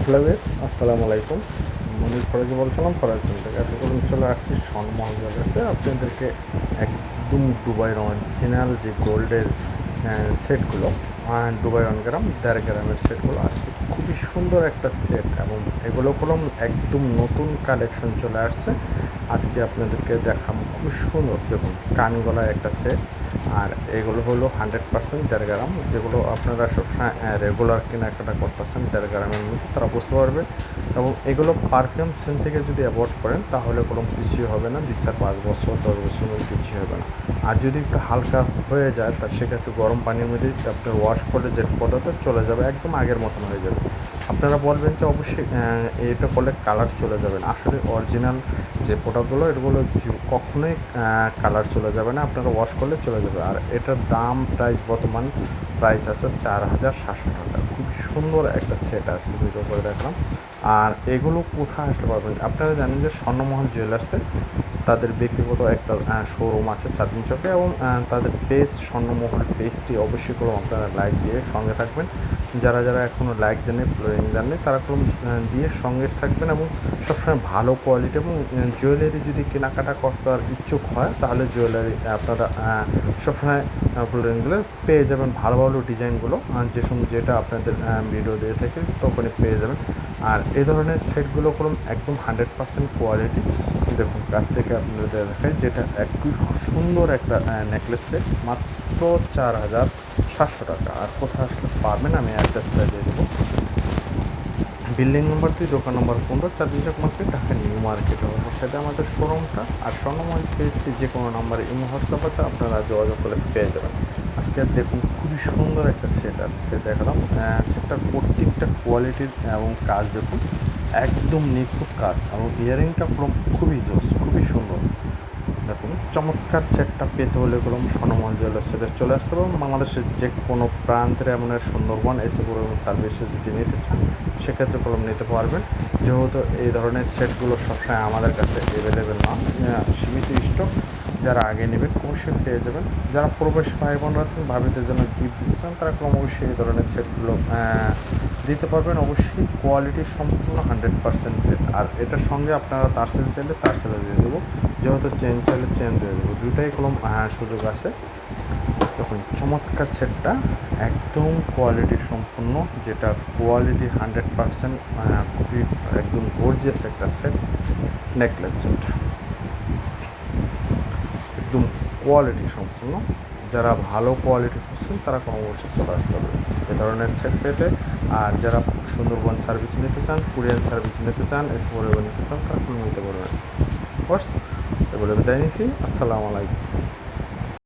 Hello guys, আসসালামু আলাইকুম। মনির ফরাজি বলছিলাম ফরাজি থেকে। আজকে করুন চলে আসছি স্বর্ণমহল জুয়েলার্সে আপনাদেরকে একদম দুবাইয়ের অরিজিনাল যে গোল্ডের সেটগুলো, দুবাই 1 গ্রাম 1.5 গ্রামের সেটগুলো আজকে খুবই সুন্দর একটা সেট, এবং এগুলো কোনো একদম নতুন কালেকশন চলে আসছে। আজকে আপনাদেরকে দেখাবো খুব সুন্দর। দেখুন, কানগলায় একটা সেট, আর এগুলো হলো 100% 1.5 গ্রাম, যেগুলো আপনারা সবসময় রেগুলার কেনাকাটা করতেছেন 1.5 গ্রামের মধ্যে, তারা বুঝতে পারবে। এবং এগুলো পারফিউম সেন্ট থেকে যদি অ্যাভয়েড করেন তাহলে কোনো কিছুই হবে না, 2 4 5 বছর 10 বছর মধ্যে কিছুই হবে না। আর যদি একটু হালকা হয়ে যায় তা সেক্ষেত্রে গরম পানির মধ্যে আপনি ওয়াশ করলে যে পদার্থ চলে যাবে, একদম আগের মতন হয়ে যাবে। আপনারা বলবেন যে অবশ্যই এটা করলে কালার চলে যাবে না। আসলে অরিজিনাল যে প্রোডাক্টগুলো, এগুলো কখনোই কালার চলে যাবে না, আপনারা ওয়াশ করলে চলে যাবে। আর এটার দাম বর্তমান প্রাইস আছে 4700 টাকা। খুব সুন্দর একটা সেট আজকে ভিডিও করে দেখলাম। আর এগুলো কোথায় আসতে পারবেন, আপনারা জানেন যে স্বর্ণমহল জুয়েলার্সে তাদের ব্যক্তিগত একটা শোরুম আছে সাদিন চকে, এবং তাদের পেজ স্বর্ণমহল পেজটি অবশ্যই করে আপনারা লাইক দিয়ে সঙ্গে থাকবেন। যারা যারা এখনও লাইক দেননি, ফলোয়িং দেননি, তারা কোনো দিয়ে সঙ্গে থাকবেন। এবং সবসময় ভালো কোয়ালিটি এবং জুয়েলারি যদি কেনাকাটা করতে আর ইচ্ছুক হয়, তাহলে জুয়েলারি আপনারা সবসময় ফলোয়িংগুলো পেয়ে যাবেন, ভালো ভালো ডিজাইনগুলো যে সময় যেটা আপনাদের ভিডিও দিয়ে থেকে তখনই পেয়ে যাবেন। আর এই ধরনের সেটগুলো কোনো একদম 100% কোয়ালিটি। দেখুন, কাছ থেকে আপনাদের দেখায়, যেটা একটু সুন্দর একটা নেকলেস সেট, মাত্র 4700 টাকা। আর কোথায় আসলে পারবেন আমি অ্যাড্রেসটা দিয়ে দেবো। বিল্ডিং নম্বর 2, দোকান নম্বর 15, চাঁদনি মার্কেট, ঢাকা নিউ মার্কেট। সেটা আমাদের শোরুমটা। আর স্বর্ণমহল পেজটি যে কোনো নাম্বারে ইমো হোয়াটসঅ্যাপ আছে, আপনারা যোগাযোগ করে পেয়ে যাবেন। আজকে দেখুন খুবই সুন্দর একটা সেট আজকে দেখালাম। সেটটার প্রত্যেকটা কোয়ালিটির এবং কাজ দেখুন, একদম নিখুঁত কাজ, এবং ইয়ারিংটা পুরো খুবই জোস, খুবই সুন্দর। দেখুন, চমৎকার সেটটা পেতে হলে কোনো স্বর্ণমহল জুয়েলার্স সেটে চলে আসতে হবে। বাংলাদেশের যে কোনো প্রান্তের, এমন সুন্দরবন এসে পরিবহন সার্ভিসে যদি নিতে চান, সেক্ষেত্রে কলম নিতে পারবেন। যেহেতু এই ধরনের সেটগুলো সবসময় আমাদের কাছে অ্যাভেলেবেল না, সীমিত স্টক। যারা আগে নেবেন অবশ্যই পেয়ে যাবেন। যারা প্রবাসী ভাই বোনরা আছেন, ভাবিদের জন্য গিফট দিতে চান, তারা কম অবশ্যই এই ধরনের সেটগুলো দিতে পারবেন। অবশ্যই কোয়ালিটি সম্পূর্ণ 100% সেট। আর এটার সঙ্গে আপনারা তারসেল চাইলে তারসেলে দিয়ে দেবো, যেহেতু চেন চাইলে চেন দিয়ে দেবো, দুটাই কলম সুযোগ আছে। দেখুন, চমৎকার সেটটা একদম কোয়ালিটি সম্পূর্ণ, যেটা কোয়ালিটি 100%, খুবই একদম গর্জিয়াস একটা সেট, নেকলেস সেট, একদম কোয়ালিটি সম্পূর্ণ। যারা ভালো কোয়ালিটি খুঁজছেন তারা কম অবশ্যই চলে আসতে হবে এ ধরনের সেট পেতে। আর যারা সুন্দরবন সার্ভিস নিতে চান, কুরিয়ান সার্ভিস নিতে চান, এসে নিতে চান, তারা নিতে পারবেন। বস এগুলো বিদায় নিচ্ছি। আসসালামু আলাইকুম।